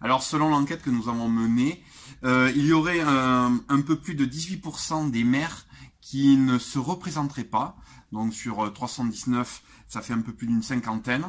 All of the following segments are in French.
Alors, selon l'enquête que nous avons menée, il y aurait un peu plus de 18% des maires qui ne se représenteraient pas. Donc, sur 319, ça fait un peu plus d'une cinquantaine,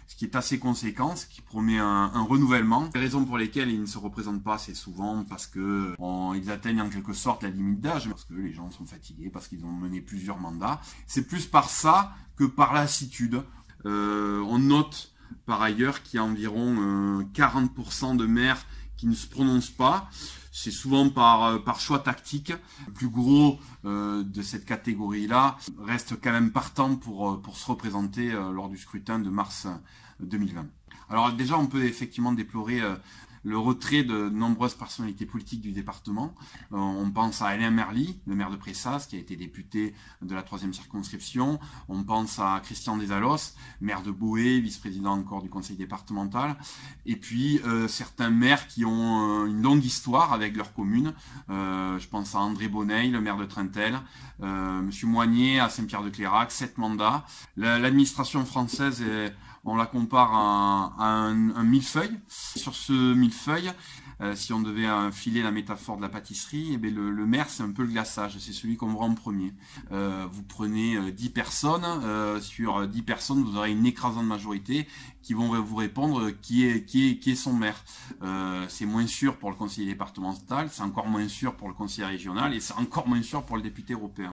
ce qui est assez conséquent, ce qui promet un renouvellement. Les raisons pour lesquelles ils ne se représentent pas, c'est souvent parce que ils atteignent en quelque sorte la limite d'âge, parce que les gens sont fatigués, parce qu'ils ont mené plusieurs mandats. C'est plus par ça que par lassitude. On note par ailleurs qu'il y a environ 40% de maires qui ne se prononcent pas. C'est souvent par choix tactique. Le plus gros de cette catégorie-là reste quand même partant pour se représenter lors du scrutin de mars 2020. Alors déjà, on peut effectivement déplorer le retrait de nombreuses personnalités politiques du département. On pense à Alain Merli, le maire de Pressas, qui a été député de la 3e circonscription. On pense à Christian Desalos, maire de Boé, vice-président encore du conseil départemental. Et puis certains maires qui ont une longue histoire avec leur commune. Je pense à André Bonneil, le maire de Trentel, Monsieur Moignet à Saint-Pierre-de-Clérac, 7 mandats. L'administration française on la compare à un millefeuille. Sur ce millefeuille, si on devait filer la métaphore de la pâtisserie, eh bien le maire, c'est un peu le glaçage, c'est celui qu'on voit en premier. Vous prenez 10 personnes, sur 10 personnes, vous aurez une écrasante majorité qui vont vous répondre qui est son maire. C'est moins sûr pour le conseiller départemental, c'est encore moins sûr pour le conseiller régional et c'est encore moins sûr pour le député européen.